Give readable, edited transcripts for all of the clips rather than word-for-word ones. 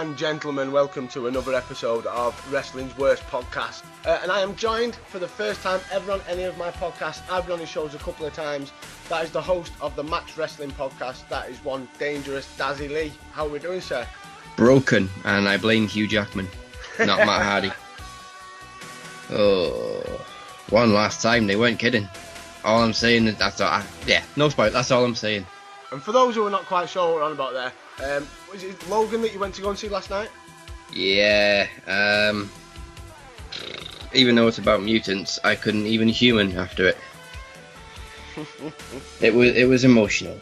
and gentlemen, welcome to another episode of Wrestling's Worst Podcast. And I am joined for the first time ever on any of my podcasts. I've been on his shows a couple of times. That is the host of the Max Wrestling Podcast. That is one dangerous Dazzy Lea. How are we doing, sir? Broken, and I blame Hugh Jackman, not Matt Hardy. Oh, one last time, they weren't kidding. All I'm saying is no spoil. That's all I'm saying. And for those who are not quite sure what we're on about there, was it Logan that you went to go and see last night? Yeah, even though it's about mutants, I couldn't even human after it. It was emotional,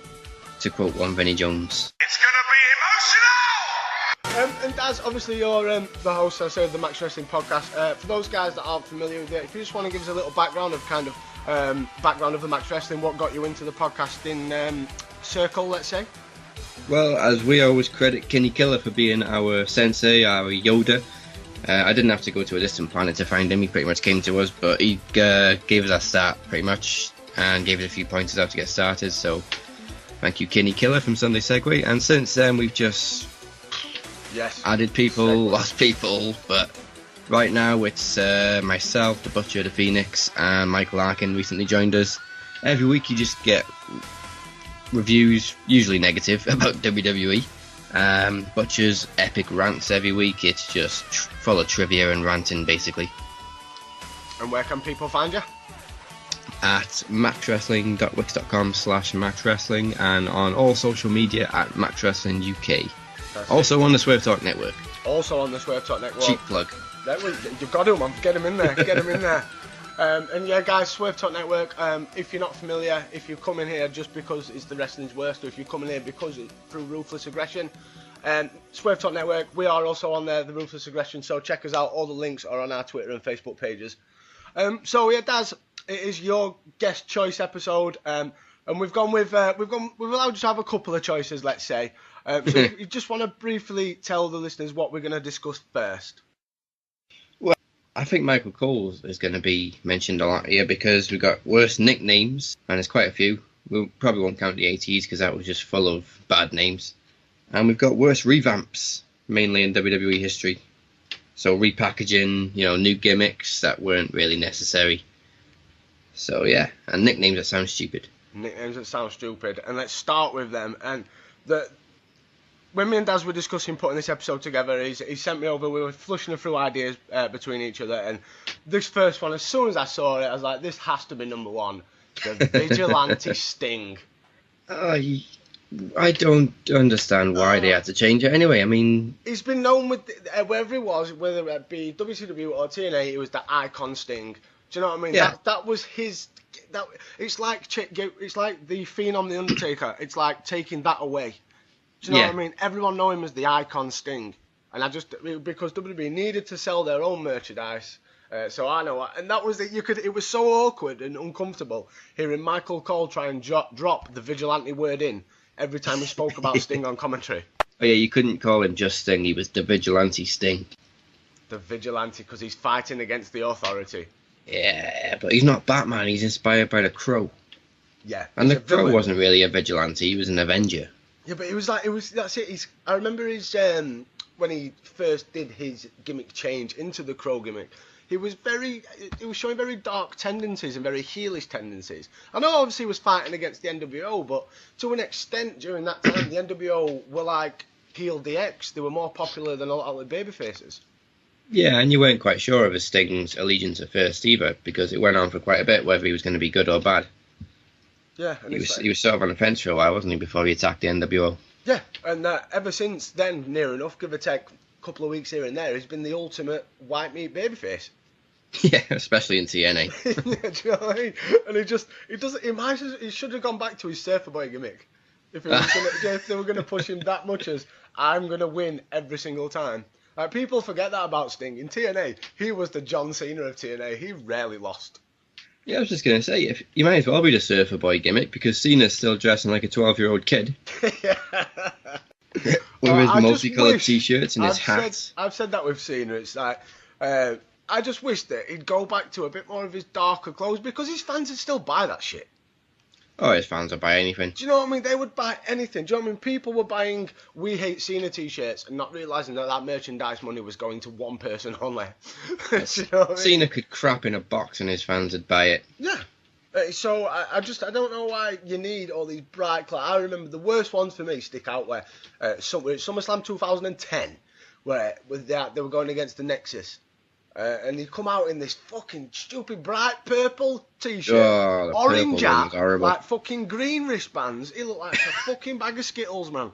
to quote one Vinnie Jones. It's gonna be emotional! And Daz, obviously you're the host, I say, of the Max Wrestling Podcast. For those guys that aren't familiar with it, if you just want to give us a little background of background of the Max Wrestling, what got you into the podcasting circle, let's say? Well, as we always credit Kenny Killer for being our sensei, our Yoda. I didn't have to go to a distant planet to find him. He pretty much came to us, but he gave us our start pretty much and gave us a few pointers how to get started. So thank you, Kenny Killer from Sunday Segway. And since then, we've just added people, lost people. But right now, it's myself, the Butcher, the Phoenix, and Michael Larkin recently joined us. Every week, you just get reviews, usually negative, about WWE. Butcher's epic rants every week. It's just full of trivia and ranting, basically. And where can people find you? At maxwrestling.wix.com/maxwrestling and on all social media at maxwrestlinguk. Also on the Swerve Talk Network. Also on the Swerve Talk Network. Cheap plug. You've got him, man. Get him in there. Get him in there. And yeah, guys, Swerve Talk Network, if you're not familiar, if you come in here just because it's the Wrestling's Worst, or if you come in here because it's through Ruthless Aggression, Swerve Talk Network, we are also on there, the Ruthless Aggression, so check us out. All the links are on our Twitter and Facebook pages. So yeah, Daz, it is your guest choice episode, and we've allowed you to have a couple of choices, let's say. So if you just want to briefly tell the listeners what we're going to discuss first. I think Michael Cole is going to be mentioned a lot here because we've got worst nicknames, and there's quite a few. We probably won't count the 80s because that was just full of bad names. And we've got worst revamps, mainly in WWE history. So repackaging, new gimmicks that weren't really necessary. So yeah, and nicknames that sound stupid. Nicknames that sound stupid, and let's start with them. And when me and Daz were discussing putting this episode together, he sent me over, we were flushing through ideas between each other, and this first one, as soon as I saw it, I was like, this has to be number one, the Vigilante Sting. I don't understand why they had to change it anyway. I mean, he's been known with, wherever he was, whether it be WCW or TNA, it was the Icon Sting. Do you know what I mean? Yeah. That was his... It's like the Phenom, the Undertaker. It's like taking that away. Do you know what I mean? Everyone know him as the Icon Sting, and because WWE needed to sell their own merchandise, so I know, and that was it. It was so awkward and uncomfortable hearing Michael Cole try and drop the Vigilante word in every time we spoke about Sting on commentary. Oh yeah, you couldn't call him just Sting. He was the Vigilante Sting. The Vigilante, because he's fighting against the authority. Yeah, but he's not Batman. He's inspired by the Crow. Yeah, and the Crow wasn't really a vigilante. He was an Avenger. Yeah, but that's it. I remember his when he first did his gimmick change into the Crow gimmick. He was showing very dark tendencies and very heelish tendencies. I know obviously he was fighting against the NWO, but to an extent during that time the NWO were like heel DX. They were more popular than a lot of the baby faces. Yeah, and you weren't quite sure of his Sting's allegiance at first either, because it went on for quite a bit whether he was going to be good or bad. Yeah, and he was sort of on the fence for a while, wasn't he, before he attacked the NWO? Yeah, and ever since then, near enough, give or take a couple of weeks here and there, he's been the ultimate white meat babyface. Yeah, especially in TNA. Yeah, do you know what I mean? And he should have gone back to his Surfer Boy gimmick. If they were going to push him that much as, I'm going to win every single time. Like, people forget that about Sting. In TNA, he was the John Cena of TNA. He rarely lost. Yeah, I was just going to say, you might as well be the Surfer Boy gimmick, because Cena's still dressing like a 12-year-old kid. Yeah. With his multicoloured t-shirts and his hats. I've said that with Cena. It's like, I just wish that he'd go back to a bit more of his darker clothes, because his fans would still buy that shit. Oh, his fans will buy anything. Do you know what I mean? They would buy anything. Do you know what I mean? People were buying We Hate Cena t-shirts and not realising that merchandise money was going to one person only. Do you know what I mean? Cena could crap in a box and his fans would buy it. Yeah. So I don't know why you need all these bright colours. I remember the worst ones for me stick out where SummerSlam 2010, where they were going against the Nexus. And he'd come out in this fucking stupid bright purple t-shirt, Oh, the orange purple hat, one's horrible. like fucking green wristbands. He looked like a fucking bag of Skittles, man.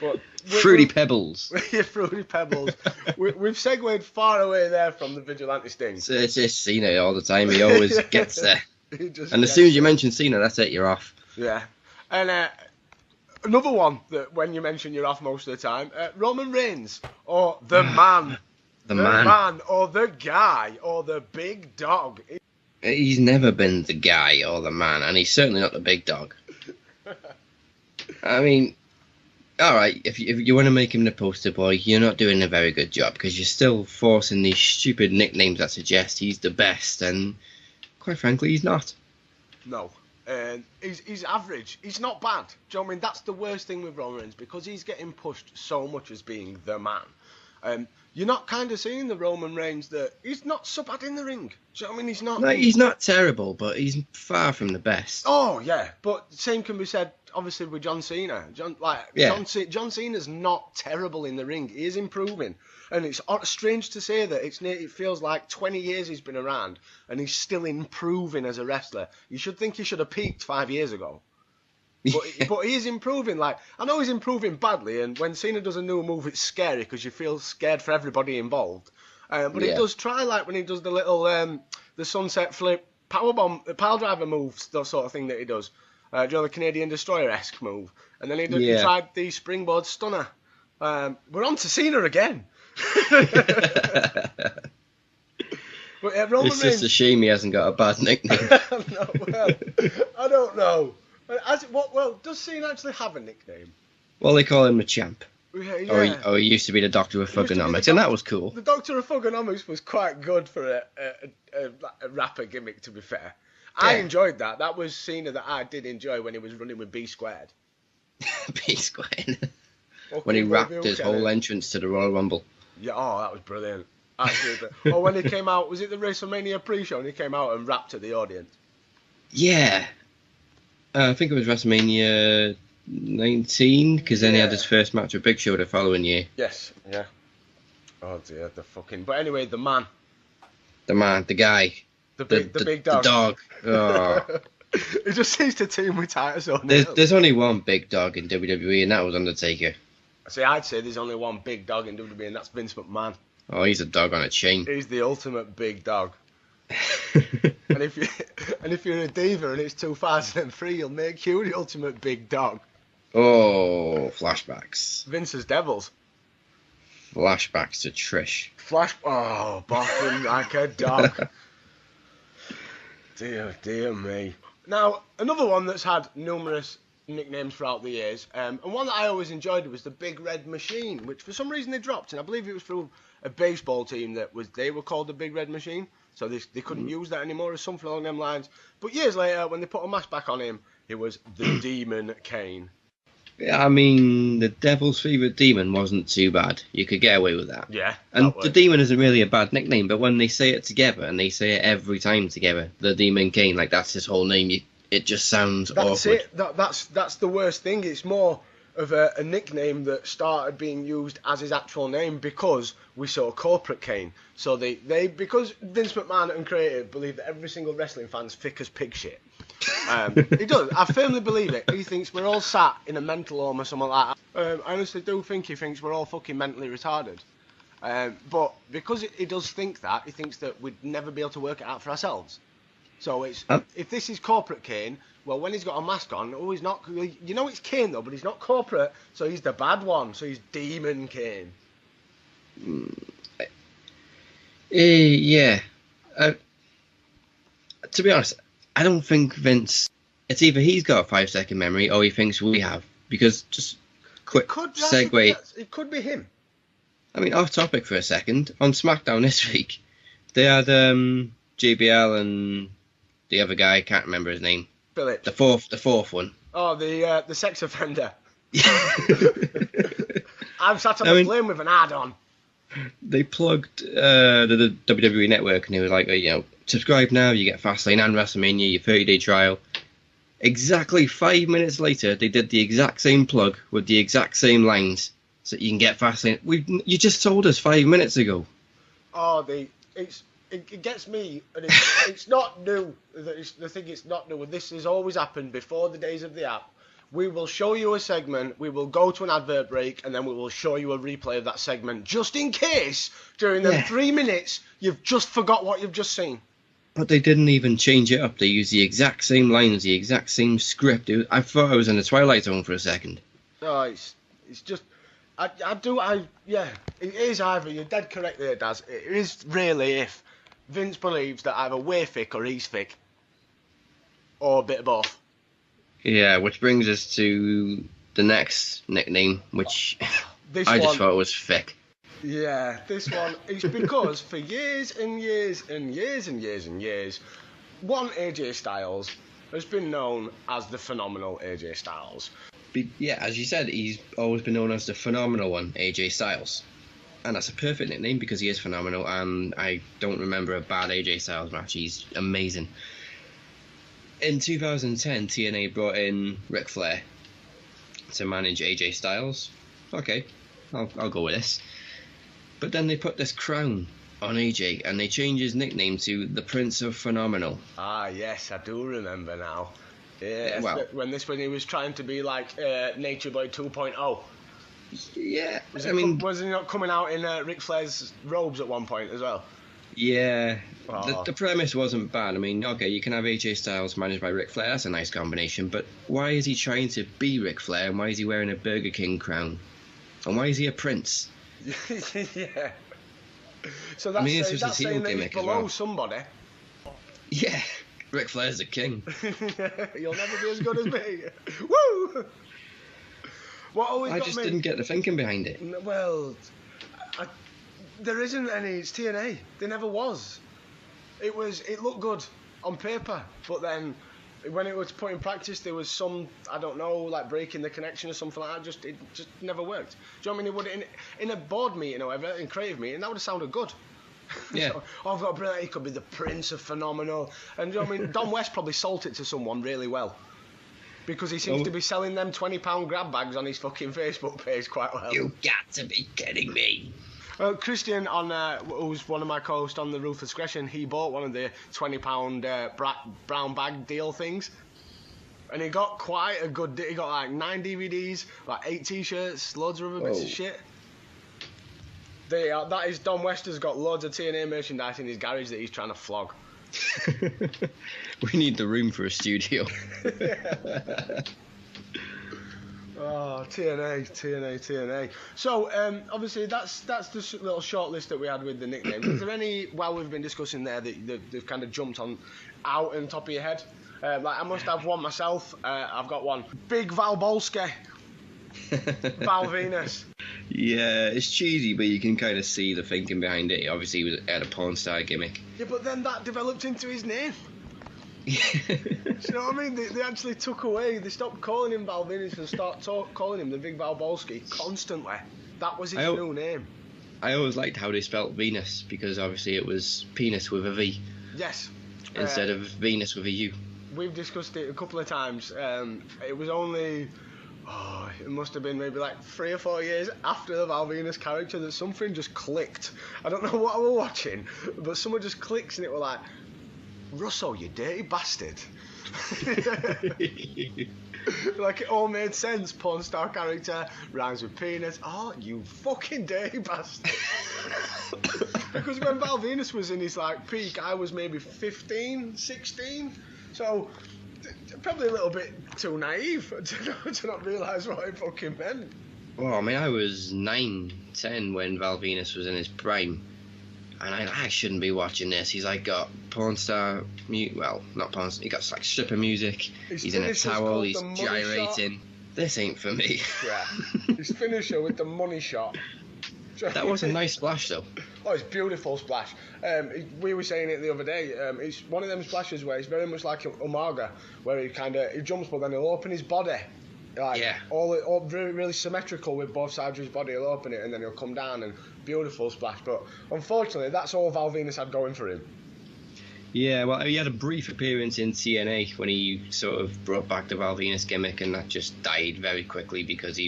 But Fruity Pebbles. Yeah, Fruity Pebbles. We've segued far away there from the Vigilante sting. It's just Cena all the time. He always gets there. And as soon as you mention Cena, that's it. You're off. Yeah. And another one that when you mention you're off most of the time, Roman Reigns or the man. The man. Or the guy or the big dog. He's never been the guy or the man, and he's certainly not the big dog. I mean, alright, if you want to make him the poster boy, you're not doing a very good job, because you're still forcing these stupid nicknames that suggest he's the best, and quite frankly, he's not. No. He's average. He's not bad. Do you know what I mean? That's the worst thing with Roman Reigns, because he's getting pushed so much as being the man. You're not kind of seeing the Roman Reigns that he's not so bad in the ring. Do you know what I mean? He's not. No, he's not terrible, but he's far from the best. Oh yeah, but same can be said obviously with John Cena. John Cena's not terrible in the ring. He is improving, and it's strange to say that it feels like 20 years he's been around and he's still improving as a wrestler. You should think he should have peaked 5 years ago. But he is improving. Like, I know he's improving badly, and when Cena does a new move, it's scary because you feel scared for everybody involved. But he does try, like when he does the little the sunset flip powerbomb, pile driver moves, that sort of thing that he does. Do you know, the Canadian Destroyer-esque move? And then he tried the springboard stunner. We're on to Cena again. But Roman It's just a shame he hasn't got a bad nickname. No, well, I don't know. Does Cena actually have a nickname? Well, they call him the champ. Yeah. Or he used to be the Doctor of Thugonomics, and that was cool. The Doctor of Thugonomics was quite good for a rapper gimmick, to be fair. Yeah. I enjoyed that. That was Cena that I did enjoy when he was running with B Squared. B Squared. When he rapped his whole entrance to the Royal Rumble. Yeah, that was brilliant. Absolutely. Or when he came out, was it the WrestleMania pre-show, and he came out and rapped to the audience? Yeah. I think it was WrestleMania 19, because then he had his first match with Big Show the following year. Yes, yeah. Oh dear, But anyway, the man. The man, the guy. The big dog. The dog. Oh. It just seems to team with Titus O'Neil. There's only one big dog in WWE, and that was Undertaker. See, I'd say there's only one big dog in WWE, and that's Vince McMahon. Oh, he's a dog on a chain. He's the ultimate big dog. and if you're a diva and it's 2003, he'll make you the ultimate big dog. Oh, flashbacks. Vince's Devils. Flashbacks to Trish. Barking like a dog. Dear me. Now, another one that's had numerous nicknames throughout the years, and one that I always enjoyed was the Big Red Machine, which for some reason they dropped, and I believe it was through a baseball team they were called the Big Red Machine, so they couldn't use that anymore, or something along them lines. But years later, when they put a mask back on him, it was the Demon Kane. Yeah, I mean, the Devil's Favorite Demon wasn't too bad. You could get away with that. Yeah. And the Demon isn't really a bad nickname, but when they say it together, and they say it every time together, the Demon Kane, like that's his whole name, it just sounds awkward. That's the worst thing. It's more of a nickname that started being used as his actual name because we saw Corporate Kane. So because Vince McMahon and creative believe that every single wrestling fan's thick as pig shit. He does. I firmly believe it. He thinks we're all sat in a mental home or something like that. I honestly do think he thinks we're all fucking mentally retarded. But because he does think that, he thinks that we'd never be able to work it out for ourselves. So if this is Corporate Kane, well, when he's got a mask on, he's not. You know, it's Kane though, but he's not corporate, so he's the bad one. So he's Demon Kane. Yeah. To be honest, I don't think Vince. It's either he's got a 5-second memory or he thinks we have. Because just quick segue. It could be him. I mean, off topic for a second. On SmackDown this week, they had JBL and the other guy, can't remember his name. Phillips. The fourth one. Oh, the sex offender. I'm sat on the plane with an ad-on. They plugged the WWE Network, and they were like, subscribe now, you get Fastlane and WrestleMania, your 30-day trial. Exactly 5 minutes later, they did the exact same plug with the exact same lines, so you can get Fastlane. You just told us 5 minutes ago. Oh, it gets me, and it's not new. The thing it's not new, and this has always happened before the days of the app. We will show you a segment, we will go to an advert break, and then we will show you a replay of that segment, just in case, during them 3 minutes, you've just forgot what you've just seen. But they didn't even change it up. They used the exact same lines, the exact same script. I thought I was in the Twilight Zone for a second. Oh, it's just... it is either, you're dead correct there, Daz. It is really if Vince believes that either we're thick or he's thick. Or a bit of both. Yeah, which brings us to the next nickname, which I just thought was thick. Yeah, this one is because for years and years and years and years and years, one AJ Styles has been known as the phenomenal AJ Styles. Yeah, as you said, he's always been known as the phenomenal one, AJ Styles. And that's a perfect nickname because he is phenomenal, and I don't remember a bad AJ Styles match. He's amazing. In 2010, TNA brought in Ric Flair to manage AJ Styles. Okay, I'll go with this. But then they put this crown on AJ, and they changed his nickname to the Prince of Phenomenal. Ah, yes, I do remember now. Yeah, when he was trying to be like Nature Boy 2.0. Yeah, was he not coming out in Ric Flair's robes at one point as well? Yeah, the premise wasn't bad. I mean, okay, you can have AJ Styles managed by Ric Flair, that's a nice combination, but why is he trying to be Ric Flair, and why is he wearing a Burger King crown? And why is he a prince? Yeah. So that's, that's saying that he's below somebody. Yeah, Ric Flair's the king. You'll never be as good as me. Woo! I just didn't get the thinking behind it. Well, there isn't any. It's TNA. There never was. It looked good on paper, but then when it was put in practice, there was some, I don't know, like breaking the connection or something like that. It just never worked. Do you know what I mean? It would in a board meeting or whatever, in creative meeting, that would have sounded good. Yeah. So, I've got a brilliant. He could be the Prince of Phenomenal, and do you know what I mean? Don West probably sold it to someone really well. Because he seems to be selling them £20 grab bags on his fucking Facebook page quite well. You got to be kidding me. Christian, who's one of my co-hosts on the Ruthless Aggression, he bought one of the £20 brown bag deal things. And he got quite a good... He got like 9 DVDs, like 8 T-shirts, loads of other bits of shit. That is, Don West has got loads of TNA merchandise in his garage that he's trying to flog. We need the room for a studio. Oh, TNA. So, obviously, that's the little short list that we had with the nicknames. Is there any, while we've been discussing there, that they've kind of jumped out on top of your head? Like, I must have one myself. I've got one. Big Valbolski. Val Venus. Yeah, it's cheesy, but you can kind of see the thinking behind it. Obviously, he had a porn star gimmick. Yeah, but then that developed into his name. Do you know what I mean? They actually took away. They stopped calling him Val Venus and calling him the Big Valbolski constantly. That was his new name. I always liked how they spelt Venus, because obviously it was penis with a V. Yes. Instead of Venus with a U. We've discussed it a couple of times. It was only... it must have been maybe like 3 or 4 years after the Val Venus character that something just clicked. I don't know what I was watching, but someone just clicks and it was like, Russo, you dirty bastard. Like, it all made sense. Porn star character, rhymes with penis. Oh, you fucking dirty bastard. Because when Val Venus was in his like peak, I was maybe 15, 16. So... probably a little bit too naive to not realise what it fucking meant. Well, I mean, I was 9, 10 when Val Venus was in his prime, and I shouldn't be watching this. He's like got porn star, not porn star, he got like stripper music, he's in a towel, he's gyrating. This ain't for me. Yeah, his finisher with the money shot. That was a nice splash though. Oh, it's beautiful splash. We were saying it the other day. It's one of them splashes where it's very much like Umaga, where he jumps, but then he'll open his body. Like, all really, really symmetrical with both sides of his body. He'll open it and then he'll come down, and beautiful splash. But unfortunately, that's all Val Venus had going for him. Yeah, well, he had a brief appearance in TNA when he sort of brought back the Val Venus gimmick, and that just died very quickly because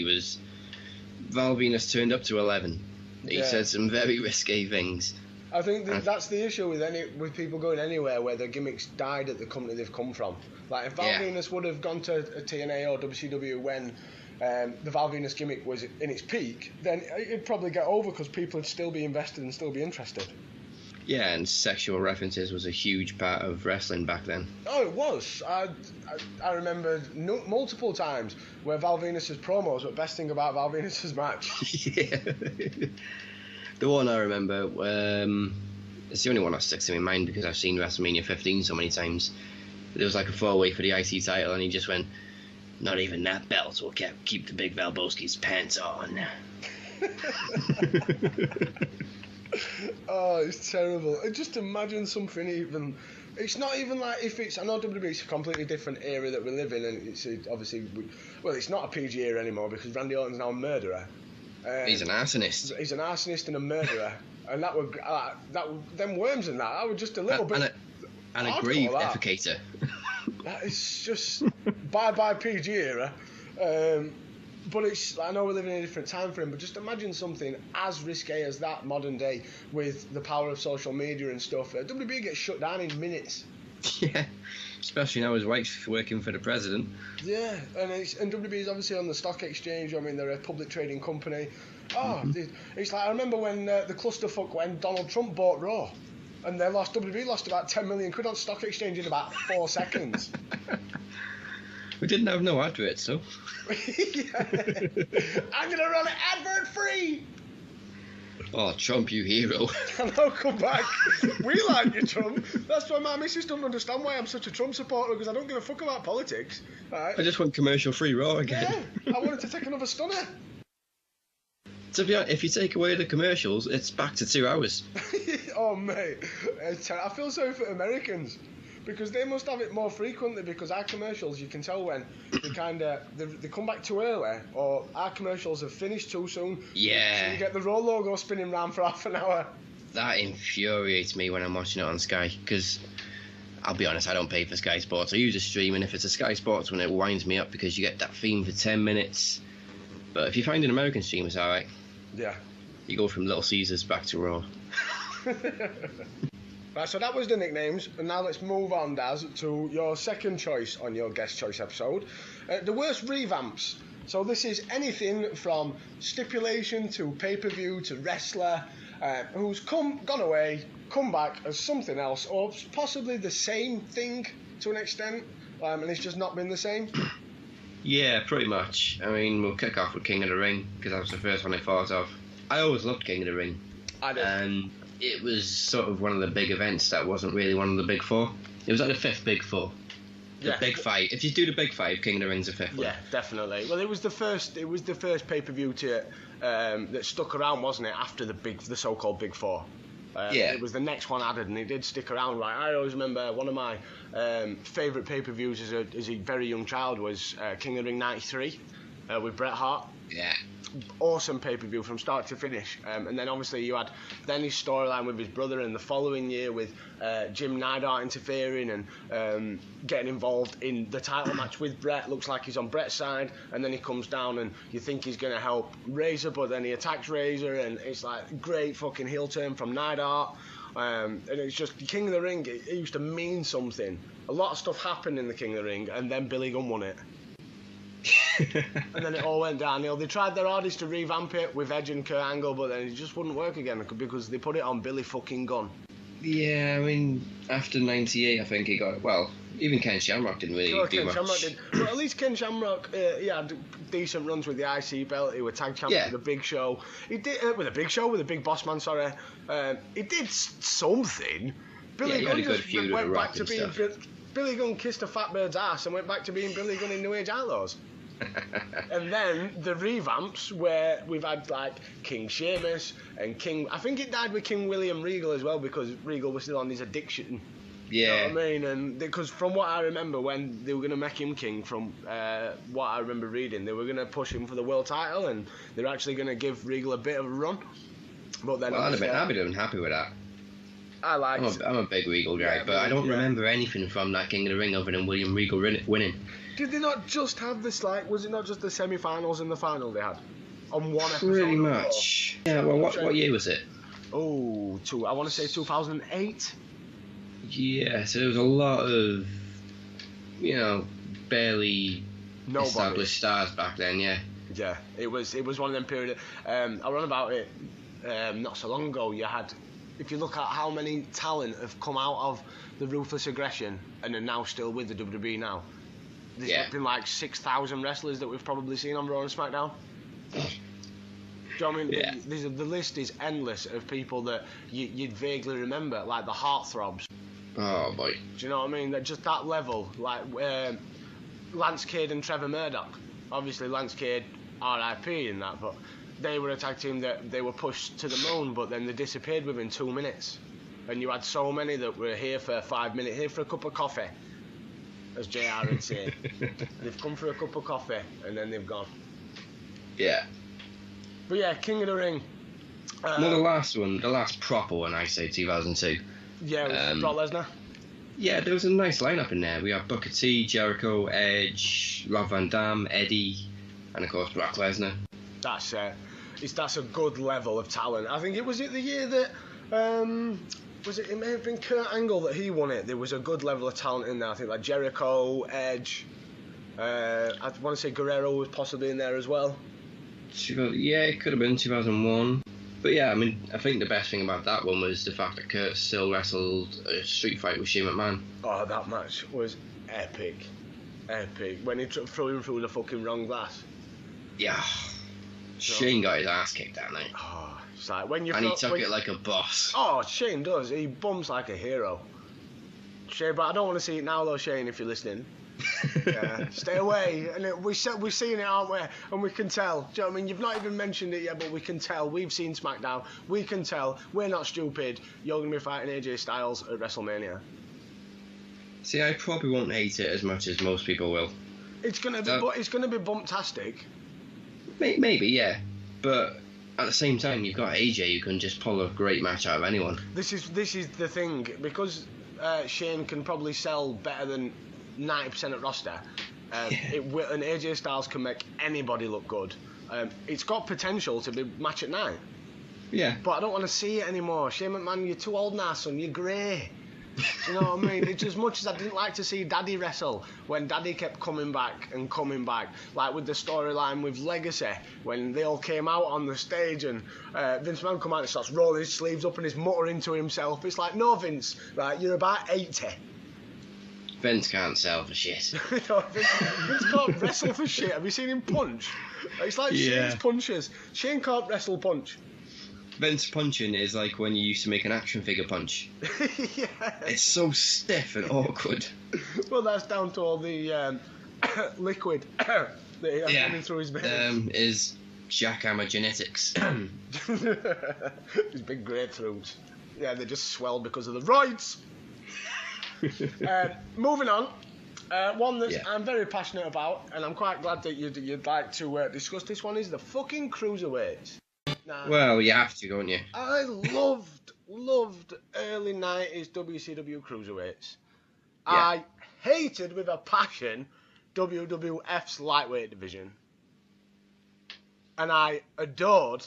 Val Venus turned up to 11. He said some very risque things. I think that's the issue with people going anywhere where their gimmicks died at the company they've come from. Like if Val Venus would have gone to a TNA or WCW when the Val Venus gimmick was in its peak, then it'd probably get over because people would still be invested and still be interested. Yeah, and sexual references was a huge part of wrestling back then. Oh, it was. I remember multiple times where Val Venus's promos were the best thing about Val Venus's match. Yeah. The one I remember, it's the only one that sticks in my mind because I've seen WrestleMania 15 so many times. There was like a 4-way for the IC title, and he just went, "Not even that belt will keep the Big Valboski's pants on." Oh, it's terrible. Just imagine something even... It's not even like if it's... I know WWE's a completely different era that we live in, and it's obviously... it's not a PG era anymore because Randy Orton's now a murderer. He's an arsonist. He's an arsonist and a murderer. And that would... them worms and that would just a little bit... And a grave defecator. That is just... Bye-bye PG era. But I know we're living in a different time frame, but just imagine something as risque as that modern day with the power of social media and stuff. WB gets shut down in minutes. Yeah, especially now his wife's working for the president. Yeah, and WB is obviously on the stock exchange. I mean, they're a public trading company. Oh, it's like I remember when the clusterfuck when Donald Trump bought Raw, and WB lost about 10 million quid on stock exchange in about 4 seconds. We didn't have no adverts, so. I'm gonna run it advert free. Oh, Trump, you hero. I know, come back. We like you, Trump. That's why my missus doesn't understand why I'm such a Trump supporter, because I don't give a fuck about politics. Right? I just want commercial-free Raw again. Yeah, I wanted to take another stunner. To be honest, if you take away the commercials, it's back to 2 hours. Oh, mate. I feel sorry for Americans. Because they must have it more frequently, because our commercials, you can tell when they come back too early, or our commercials have finished too soon. Yeah. So you get the Raw logo spinning round for half an hour. That infuriates me when I'm watching it on Sky, because I'll be honest, I don't pay for Sky Sports. I use a stream, and if it's a Sky Sports one, it winds me up because you get that theme for 10 minutes. But if you find an American stream, it's alright. Yeah. You go from Little Caesars back to Raw. Right, so that was the nicknames, and now let's move on, Daz, to your second choice on your guest choice episode. The worst revamps. So this is anything from stipulation to pay-per-view to wrestler who's gone away, come back as something else, or possibly the same thing to an extent, and it's just not been the same. Yeah, pretty much. I mean, we'll kick off with King of the Ring, because that was the first one I thought of. I always loved King of the Ring. I did. And it was sort of one of the big events that wasn't really one of the big four. It was like the fifth big four. The big five. If you do the big five, King of the Ring's the fifth one. Yeah, definitely. Well, it was the first pay-per-view that stuck around, wasn't it? After the so-called big four. It was the next one added, and it did stick around. Right, I always remember one of my favourite pay-per-views as a very young child was King of the Ring '93 with Bret Hart. Yeah. Awesome pay-per-view from start to finish, and then obviously you had then his storyline with his brother, and the following year with Jim Neidhart interfering and getting involved in the title match with Bret. Looks like he's on Bret's side, and then he comes down and you think he's going to help Razor, but then he attacks Razor, and it's like great fucking heel turn from Neidhart. And it's just King of the Ring, it used to mean something. A lot of stuff happened in the King of the Ring, and then Billy Gunn won it. And then it all went downhill. They tried their hardest to revamp it with Edge and Kurt Angle, but then it just wouldn't work again because they put it on Billy fucking Gunn. Yeah, I mean, after '98, I think he got even Ken Shamrock didn't really do much. Shamrock did. But at least Ken Shamrock, he had decent runs with the IC belt. He was tag champion with the Big Show. He did with the Big Boss Man. Sorry, he did something. Billy Gunn just went back to being. Billy Gunn kissed a fat bird's ass and went back to being Billy Gunn in New Age Outlaws. And then the revamps, where we've had like King Sheamus and King. I think it died with King William Regal as well, because Regal was still on his addiction. Yeah. You know what I mean? And because from what I remember, when they were going to make him king, from what I remember reading, they were going to push him for the world title, and they're actually going to give Regal a bit of a run. But then, well, I'd be happy with that. I'm a big Regal guy, but I don't remember anything from that King of the Ring other than William Regal winning. Did they not just have this, like, was it not just the semi-finals and the final they had on one episode? Pretty much. Yeah, well, what year was it? Oh, I want to say 2008. Yeah, so there was a lot of, barely established stars back then, yeah. Yeah, it was one of them periods. I ran about it not so long ago. You had, if you look at how many talent have come out of the Ruthless Aggression and are now still with the WWE now, there's been like 6,000 wrestlers that we've probably seen on Raw and SmackDown. Do you know what I mean? Yeah. The list is endless of people that you'd vaguely remember, like the Heartthrobs. Oh boy. Do you know what I mean? That just that level, like Lance Cade and Trevor Murdoch. Obviously, Lance Cade, R.I.P. in that, but they were a tag team that they were pushed to the moon, but then they disappeared within 2 minutes. And you had so many that were here for 5 minutes, here for a cup of coffee, as JR would say. They've come for a cup of coffee and then they've gone. Yeah. But yeah, King of the Ring. Well, the last proper one, I say 2002. Yeah, with Brock Lesnar. Yeah, there was a nice lineup in there. We had Booker T, Jericho, Edge, Rob Van Dam, Eddie, and of course Brock Lesnar. That's a good level of talent. I think it was the year that it may have been Kurt Angle that he won it. There was a good level of talent in there. I think like Jericho, Edge. I want to say Guerrero was possibly in there as well. Yeah, it could have been 2001. But yeah, I mean, I think the best thing about that one was the fact that Kurt still wrestled a street fight with Shane McMahon. Oh, that match was epic. Epic. When he threw him through the fucking wrong glass. Yeah. Shane got his ass kicked that night. Oh, it's like when you and he took it like a boss. Oh, Shane does. He bumps like a hero. Shane, but I don't want to see it now though, Shane, if you're listening. Yeah, stay away. And we've seen it, aren't we? And we can tell. Do you know what I mean? You've not even mentioned it yet, but we can tell. We've seen SmackDown. We can tell. We're not stupid. You're going to be fighting AJ Styles at WrestleMania. See, I probably won't hate it as much as most people will. It's going to be bumptastic. Maybe, yeah. But at the same time, you've got AJ who can just pull a great match out of anyone. This is the thing. Because Shane can probably sell better than 90% at roster, and AJ Styles can make anybody look good. It's got potential to be match at night. Yeah. But I don't want to see it anymore. Shane McMahon, you're too old now, son. You're grey. You know what I mean? It's as much as I didn't like to see Daddy wrestle, when Daddy kept coming back and coming back, like with the storyline with Legacy, when they all came out on the stage and Vince McMahon come out and starts rolling his sleeves up and he's muttering to himself. It's like, no, Vince, right? You're about 80. Vince can't sell for shit. No, Vince can't wrestle for shit. Have you seen him punch? It's like Shane's punches. Shane can't wrestle punch. Vince punching is like when you used to make an action figure punch. Yeah. It's so stiff and awkward. Well, that's down to all the liquid that he has running through his veins. Is jackhammer genetics. His big grapefruits. Yeah, they just swell because of the roids. Moving on, one that I'm very passionate about, and I'm quite glad that you'd like to discuss this one, is the fucking Cruiserweights. Now, well, you have to, don't you? I loved early 90s WCW Cruiserweights. Yeah. I hated with a passion WWF's lightweight division. And I adored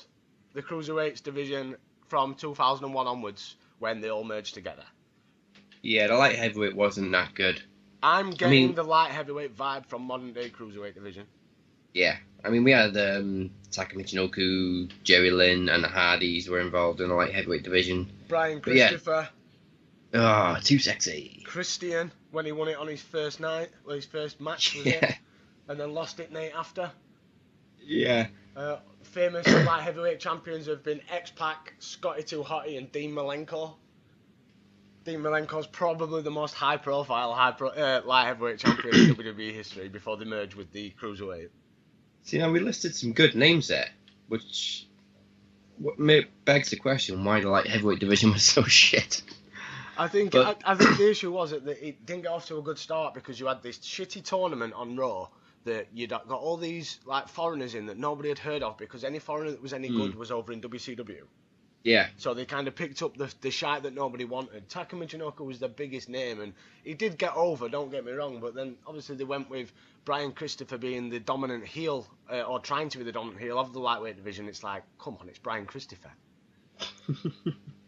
the Cruiserweights division from 2001 onwards, when they all merged together. Yeah, the light heavyweight wasn't that good. I'm getting the light heavyweight vibe from modern day Cruiserweight division. Yeah, I mean, we had Taka Michinoku, Jerry Lynn, and the Hardys were involved in the light heavyweight division. Brian Christopher. Yeah. Oh, too sexy. Christian, when he won it on his first night, well, his first match, was it? And then lost it night after. Yeah. Famous light heavyweight champions have been X-Pac, Scotty 2 Hotty, and Dean Malenko. Dean Malenko's probably the most high-profile light heavyweight champion in WWE history before they merged with the Cruiserweight. See, now we listed some good names there, which begs the question why the light heavyweight division was so shit. I think the issue was that it didn't get off to a good start because you had this shitty tournament on Raw that you'd got all these like foreigners in that nobody had heard of because any foreigner that was any good was over in WCW. Yeah. So they kind of picked up the shite that nobody wanted. Taka Michinoku was the biggest name, and he did get over, don't get me wrong, but then obviously they went with Brian Christopher being the dominant heel, or trying to be the dominant heel of the lightweight division. It's like, come on, it's Brian Christopher.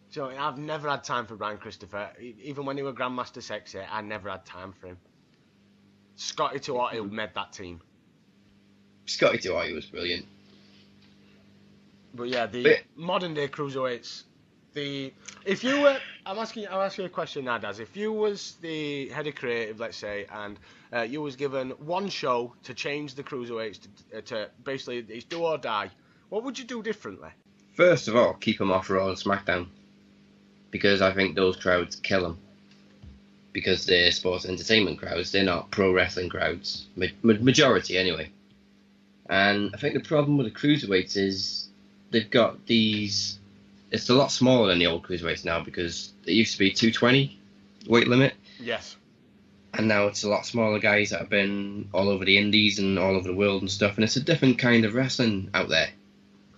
So I've never had time for Brian Christopher. Even when he was Grandmaster Sexy, I never had time for him. Scotty Tuati made that team. Scotty Tuati was brilliant. But yeah, the modern day cruiserweights. If you were, I'll ask you a question now, Daz. If you was the head of creative, let's say, and you was given one show to change the cruiserweights to basically it's do or die, what would you do differently? First of all, keep them off Raw and SmackDown, because I think those crowds kill them. Because they're sports entertainment crowds, they're not pro wrestling crowds, majority anyway. And I think the problem with the cruiserweights is they've got these. It's a lot smaller than the old cruiserweights now because it used to be 220 weight limit. Yes. And now it's a lot smaller guys that have been all over the indies and all over the world and stuff, and it's a different kind of wrestling out there.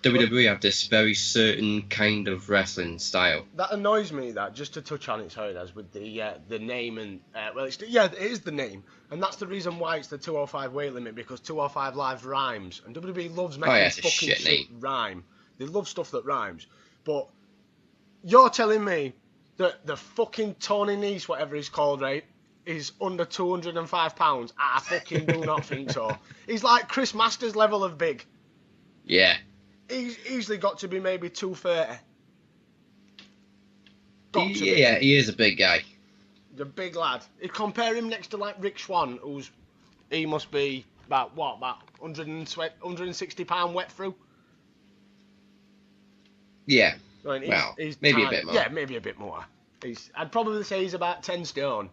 WWE have this very certain kind of wrestling style. That annoys me. That just to touch on it, sorry, Daz, with the name and it is the name, and that's the reason why it's the 205 weight limit because 205 Live rhymes, and WWE loves making fucking shit rhyme. They love stuff that rhymes. But you're telling me that the fucking Tony Nese, whatever he's called, right, is under 205 pounds? I fucking do not think so. He's like Chris Masters level of big. Yeah. He's easily got to be maybe 230. He is a big guy. The big lad. You compare him next to like Rick Swan, he must be about 160 pound wet through. Yeah. I mean, he's maybe tiny. a bit more. Yeah, maybe a bit more. I'd probably say he's about 10 stone.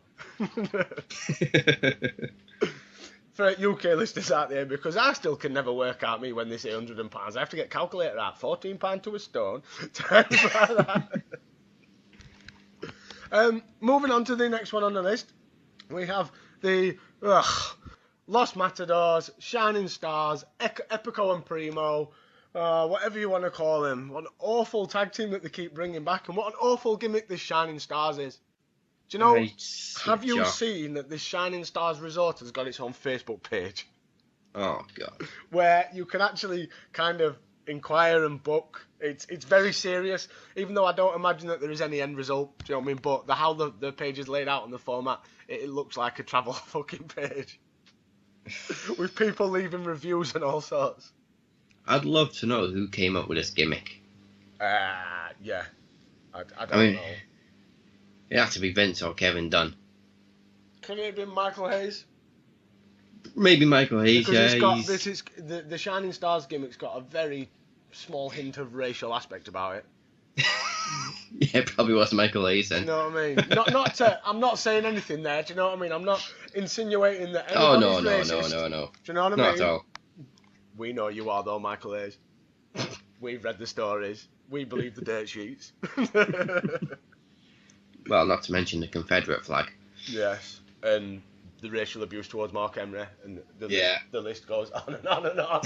For UK listeners out there, because I still can never work out me when they say £100. I have to get calculator out. £14 to a stone. Times like that. Moving on to the next one on the list, we have the Los Matadors, Shining Stars, Epico and Primo, whatever you want to call them. What an awful tag team that they keep bringing back, and what an awful gimmick this Shining Stars is. Do you know, have you seen that this Shining Stars Resort has got its own Facebook page? Oh, God. Where you can actually kind of inquire and book. It's very serious, even though I don't imagine that there is any end result. Do you know what I mean? But how the page is laid out in the format, it looks like a travel fucking page. With people leaving reviews and all sorts. I'd love to know who came up with this gimmick. Yeah. I don't know. It had to be Vince or Kevin Dunn. Could it have been Michael Hayes? Maybe Michael Hayes, because the Shining Stars gimmick's got a very small hint of racial aspect about it. Yeah, it probably was Michael Hayes then. You know what I mean? I'm not saying anything there, do you know what I mean? I'm not insinuating that anybody's racist. No. Do you know what I mean? Not at all. We know you are though, Michael Hayes. We've read the stories. We believe the dirt sheets. Well, not to mention the Confederate flag. Yes, and the racial abuse towards Mark Henry, and the list goes on and on and on.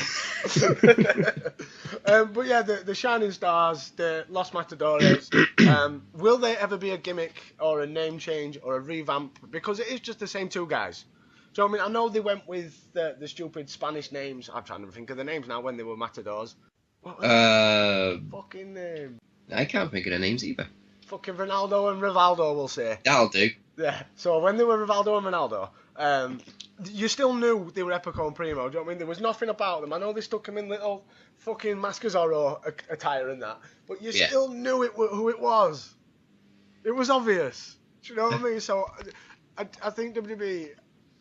But yeah, the Shining Stars, the Los Matadores, will they ever be a gimmick or a name change or a revamp? Because it is just the same two guys. Do you know what I mean? I know they went with the stupid Spanish names. I'm trying to think of the names now when they were Matadors. What was the fucking name? I can't think of the names either. Fucking Ronaldo and Rivaldo, we'll say. That'll do. Yeah, so when they were Rivaldo and Ronaldo, you still knew they were Epico and Primo, do you know what I mean? There was nothing about them. I know they stuck them in little fucking Mascazorro attire and that, but you still knew who it was. It was obvious. Do you know what I mean? So I think WWE,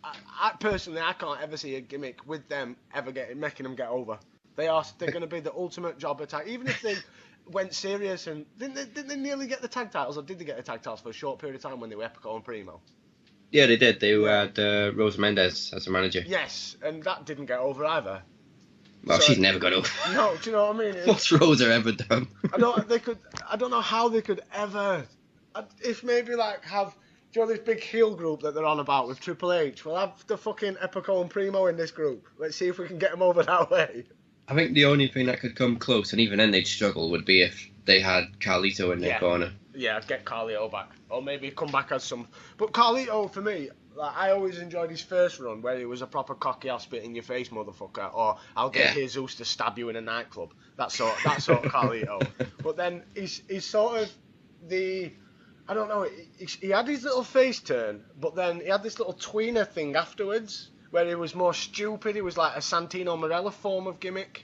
I personally, I can't ever see a gimmick with them ever making them get over. They're going to be the ultimate jobber tag, even if they went serious and didn't they nearly get the tag titles, or did they get the tag titles for a short period of time when they were Epico and Primo? Yeah, they did. They had Rosa Mendez as a manager. Yes, and that didn't get over either. Well, So, she's never got over. No, do you know what I mean? What's Rosa ever done? I don't know how they could ever. If maybe like have. Do you know this big heel group that they're on about with Triple H? We'll have the fucking Epico and Primo in this group. Let's see if we can get them over that way. I think the only thing that could come close, and even then they'd struggle, would be if they had Carlito in their corner. Yeah, get Carlito back. Or maybe come back as some... But Carlito, for me, like, I always enjoyed his first run, where he was a proper cocky, I'll spit in your face motherfucker, or I'll get Jesus to stab you in a nightclub. That sort of Carlito. But then he's sort of the... I don't know, he had his little face turn, but then he had this little tweener thing afterwards, where he was more stupid. He was like a Santino Marella form of gimmick.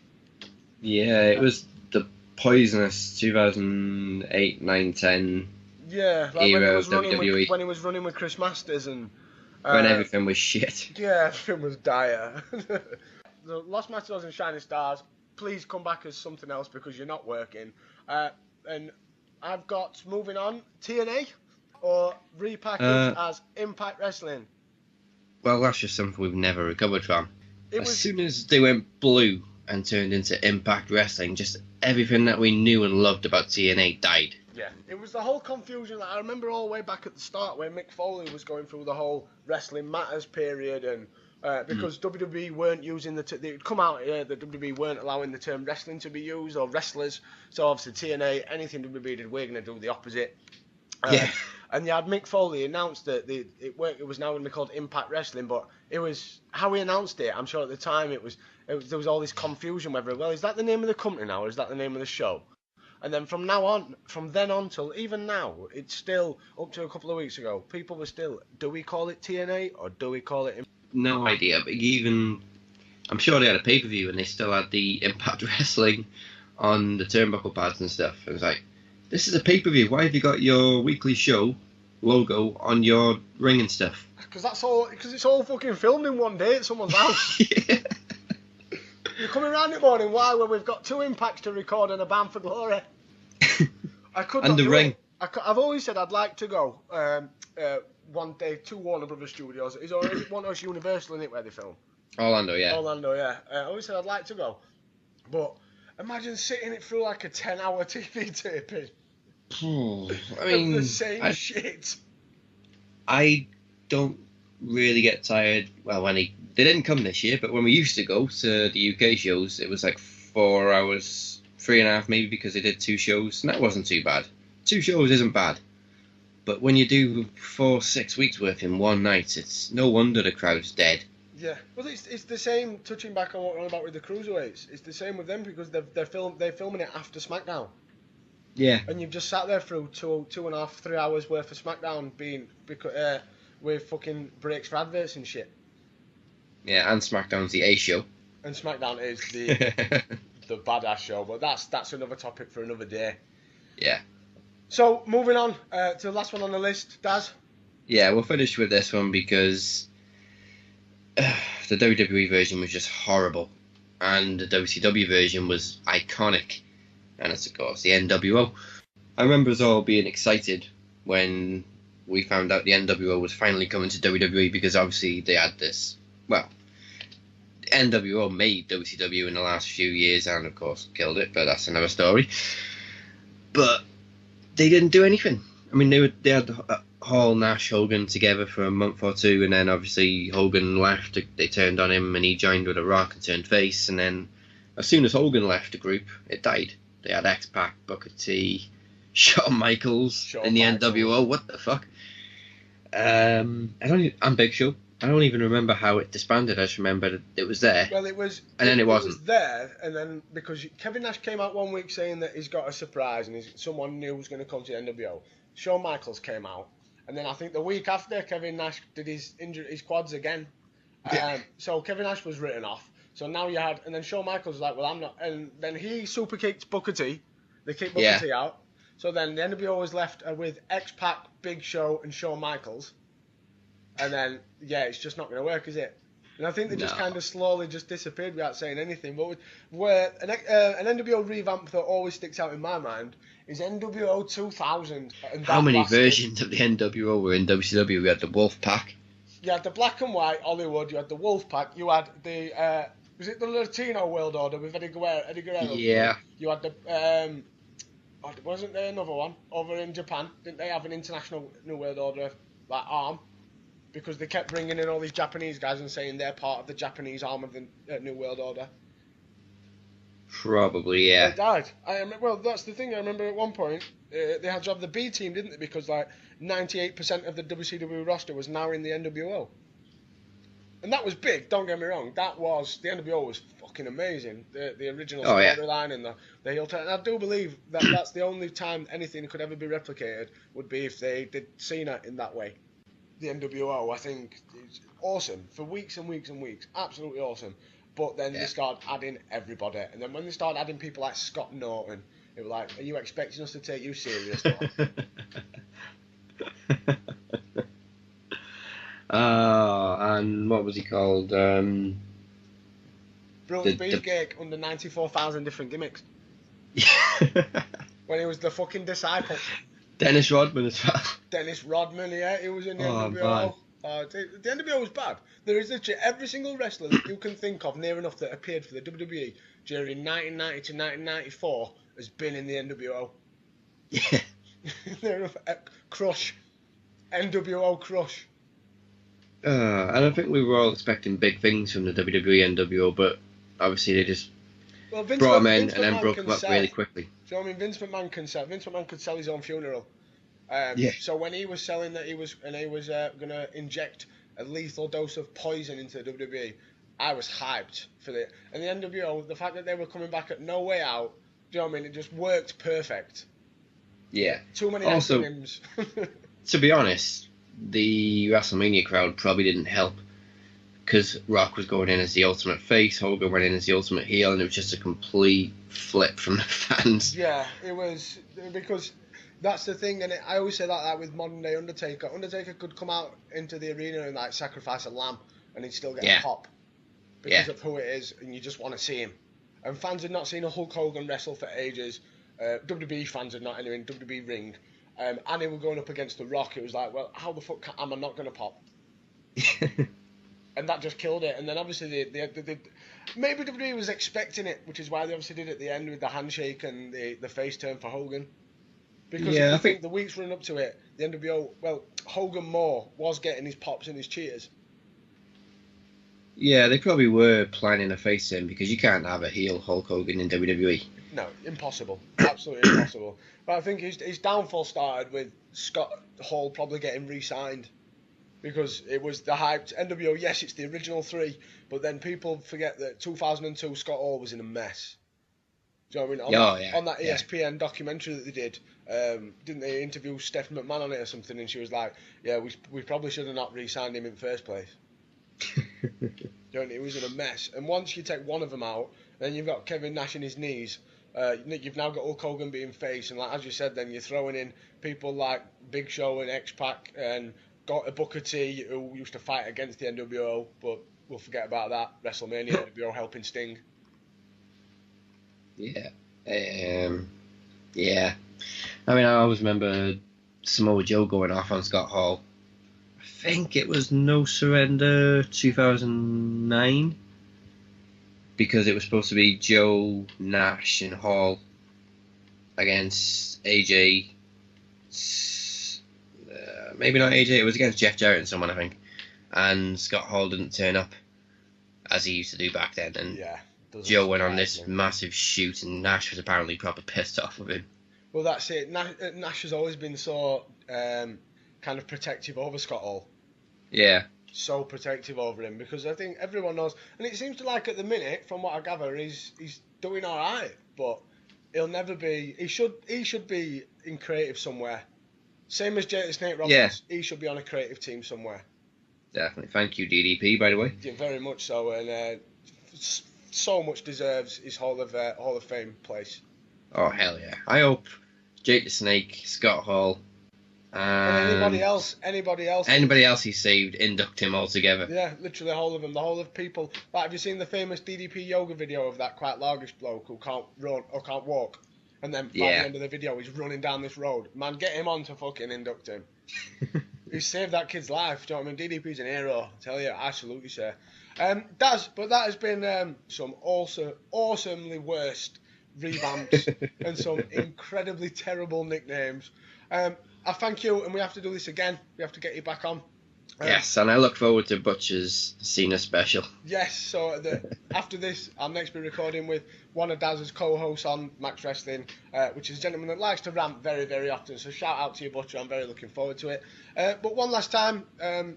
Yeah, it was the poisonous 2008, 9, 10 era of WWE. When he was running with Chris Masters and... when everything was shit. Yeah, everything was dire. The Lost Matadors and Shining Stars, please come back as something else because you're not working. And I've got, moving on, TNA or repackaged as Impact Wrestling. Well, that's just something we've never recovered from. As soon as they went blue and turned into Impact Wrestling, just everything that we knew and loved about TNA died. Yeah, it was the whole confusion. I remember all the way back at the start where Mick Foley was going through the whole Wrestling Matters period, and because WWE weren't using they'd come out here that WWE weren't allowing the term wrestling to be used, or wrestlers. So obviously TNA, anything WWE did, we're going to do the opposite. And you had Mick Foley announced that it was now going to be called Impact Wrestling, but it was how he announced it. I'm sure at the time there was all this confusion whether, well, is that the name of the company now, or is that the name of the show? And then from then on till even now, it's still, up to a couple of weeks ago, people were still, do we call it TNA or do we call it... No idea, but even, I'm sure they had a pay-per-view and they still had the Impact Wrestling on the turnbuckle pads and stuff. It was like, this is a pay-per-view, why have you got your weekly show logo on your ring and stuff? Because it's all fucking filmed in one day at someone's house. Yeah. You're coming round in the morning, why? Well, we've got 2 Impacts to record and a Bound for Glory. I could and not the do ring. It. I've always said I'd like to go one day to Warner Brothers Studios. Is one of those Universal, in it, where they film? Orlando, yeah. I always said I'd like to go. But imagine sitting it through like a 10-hour TV taping. I mean, the same shit. I don't really get tired. Well, they didn't come this year, but when we used to go to the UK shows, it was like 4 hours, 3.5 maybe, because they did 2 shows, and that wasn't too bad. 2 shows isn't bad. But when you do 4-6 weeks worth in one night, it's no wonder the crowd's dead. Yeah, well, it's the same. Touching back on what we're on about with the Cruiserweights, it's the same with them because they're filming it after SmackDown. Yeah. And you've just sat there through 2.5, 3 hours worth of SmackDown with fucking breaks for adverts and shit. Yeah, and SmackDown's the A show. And SmackDown is the the badass show, but that's another topic for another day. Yeah. So moving on to the last one on the list, Daz. Yeah, we'll finish with this one because the WWE version was just horrible, and the WCW version was iconic, and it's of course the NWO. I remember us all being excited when we found out the NWO was finally coming to WWE, because obviously they had this, well, the NWO made WCW in the last few years and of course killed it, but that's another story. But they didn't do anything. I mean, they had Hall, Nash, Hogan together for a month or two, and then obviously Hogan left, they turned on him and he joined with The Rock and turned face, and then as soon as Hogan left the group, it died. They had X-Pac, Booker T, Shawn Michaels in the NWO. What the fuck? And Big Show. I don't even remember how it disbanded. I just remember that it was there. Well, it was, and then it wasn't. It was there, and then because Kevin Nash came out one week saying that he's got a surprise and someone new was going to come to the NWO. Shawn Michaels came out, and then I think the week after, Kevin Nash did his quads again. So Kevin Nash was written off. So now you had, and then Shawn Michaels was like, well, I'm not, and then he super kicked Booker T. They kicked Booker T out. So then the NWO was left with X-Pac, Big Show, and Shawn Michaels. And then, it's just not going to work, is it? And I think they just kind of slowly just disappeared without saying anything. But where an NWO revamp that always sticks out in my mind is NWO 2000. And how many versions of the NWO were in WCW? We had the Wolf Pack. You had the black and white Hollywood. You had the Wolf Pack. You had the Was it the Latino World Order with Eddie Guerrero? Yeah. You had the wasn't there another one over in Japan? Didn't they have an international New World Order like arm? Because they kept bringing in all these Japanese guys and saying they're part of the Japanese arm of the New World Order. Probably, yeah. They died. Well, that's the thing. I remember at one point they had to have the B team, didn't they? Because like 98% of the WCW roster was now in the NWO. And that was big, don't get me wrong. The NWO was fucking amazing. The original storyline and the heel turn. And I do believe that that's the only time anything could ever be replicated would be if they did Cena in that way. The NWO, I think, is awesome for weeks and weeks and weeks. Absolutely awesome. But then they started adding everybody. And then when they started adding people like Scott Norton, it was like, are you expecting us to take you serious now? And what was he called? Bruce Beefcake under 94,000 different gimmicks. When he was the fucking disciple. Dennis Rodman as well. Dennis Rodman, yeah, he was in the NWO. The NWO was bad. There is literally every single wrestler that you can think of near enough that appeared for the WWE during 1990 to 1994 has been in the NWO. Yeah. Near enough. Crush. NWO Crush. And I think we were all expecting big things from the WWE NWO, but obviously they just brought him in and then broke him up really quickly. So I mean, Vince McMahon could sell his own funeral. So when he was selling that he was going to inject a lethal dose of poison into the WWE, I was hyped for it. And the NWO, the fact that they were coming back at No Way Out, do you know what I mean? It just worked perfect. Yeah. Too many acronyms. To be honest, the WrestleMania crowd probably didn't help because Rock was going in as the ultimate face, Hogan went in as the ultimate heel, and it was just a complete flip from the fans. Yeah, it was, because that's the thing, and I always say that with modern day Undertaker. Undertaker could come out into the arena and like sacrifice a lamb, and he'd still get a pop because of who it is, and you just want to see him. And fans had not seen a Hulk Hogan wrestle for ages. WWE fans had not entered in WWE ring. And they were going up against The Rock. It was like, well, how the fuck am I not going to pop? And that just killed it. And then obviously maybe WWE was expecting it, which is why they obviously did it at the end with the handshake and the face turn for Hogan. Because I think the weeks running up to it, the NWO, Hogan more was getting his pops and his cheers. Yeah, they probably were planning a face turn because you can't have a heel Hulk Hogan in WWE. No, impossible. Absolutely impossible. But I think his downfall started with Scott Hall probably getting re-signed. Because it was the hyped NWO, yes, it's the original three, but then people forget that 2002 Scott Hall was in a mess. Do you know what I mean? On that ESPN documentary that they did, didn't they interview Stephanie McMahon on it or something, and she was like, yeah, we probably should have not re-signed him in the first place. It was in a mess. And once you take one of them out, then you've got Kevin Nash in his knees. You've now got Hulk Hogan being face, and like as you said, then you're throwing in people like Big Show and X-Pac and got a Booker T who used to fight against the NWO, but we'll forget about that. WrestleMania, NWO helping Sting. Yeah. Yeah. I mean, I always remember Samoa Joe going off on Scott Hall. I think it was No Surrender 2009. Because it was supposed to be Joe, Nash, and Hall against AJ. Maybe not AJ, it was against Jeff Jarrett and someone, I think. And Scott Hall didn't turn up as he used to do back then. And Joe went on this massive shoot, and Nash was apparently proper pissed off with him. Well, that's it. Nash has always been so kind of protective over Scott Hall. Yeah. So protective over him because I think everyone knows, and it seems to like at the minute, from what I gather, he's doing all right, but he'll never be. He should be in creative somewhere, same as Jake the Snake Roberts. Yeah. He should be on a creative team somewhere. Definitely. Thank you, DDP, by the way. Yeah, very much so, and so much deserves his Hall of Fame place. Oh hell yeah! I hope Jake the Snake, Scott Hall. And anybody else he saved, induct him all together. Yeah, literally the whole of them, the whole of people. Like, have you seen the famous DDP yoga video of that quite largish bloke who can't run or can't walk? And then by the end of the video, he's running down this road. Man, get him on to fucking induct him. He saved that kid's life. Do you know what I mean? DDP's an hero. I tell you, I salute you, sir. That has been some awesomely worst revamps and some incredibly terrible nicknames. I thank you, and we have to do this again. We have to get you back on. Yes, and I look forward to Butcher's Cena special. Yes, so after this, I'll next be recording with one of Daz's co-hosts on Max Wrestling, which is a gentleman that likes to rant very, very often. So shout out to you, Butcher. I'm very looking forward to it. But one last time,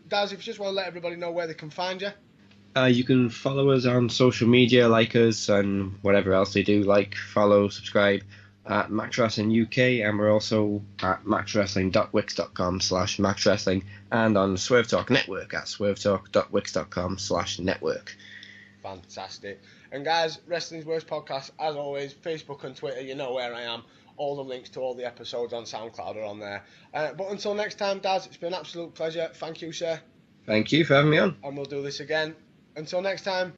Daz, if you just want to let everybody know where they can find you. You can follow us on social media, like us, and whatever else they do, like, follow, subscribe, at Max Wrestling UK, and we're also at maxwrestling.wix.com/maxwrestling, and on Swerve Talk Network at swervetalk.wix.com/network. Fantastic. And guys, Wrestling's Worst Podcast, as always, Facebook and Twitter, you know where I am. All the links to all the episodes on Soundcloud are on there. But until next time, Daz, it's been an absolute pleasure. Thank you, sir. Thank you for having me on. And we'll do this again. Until next time.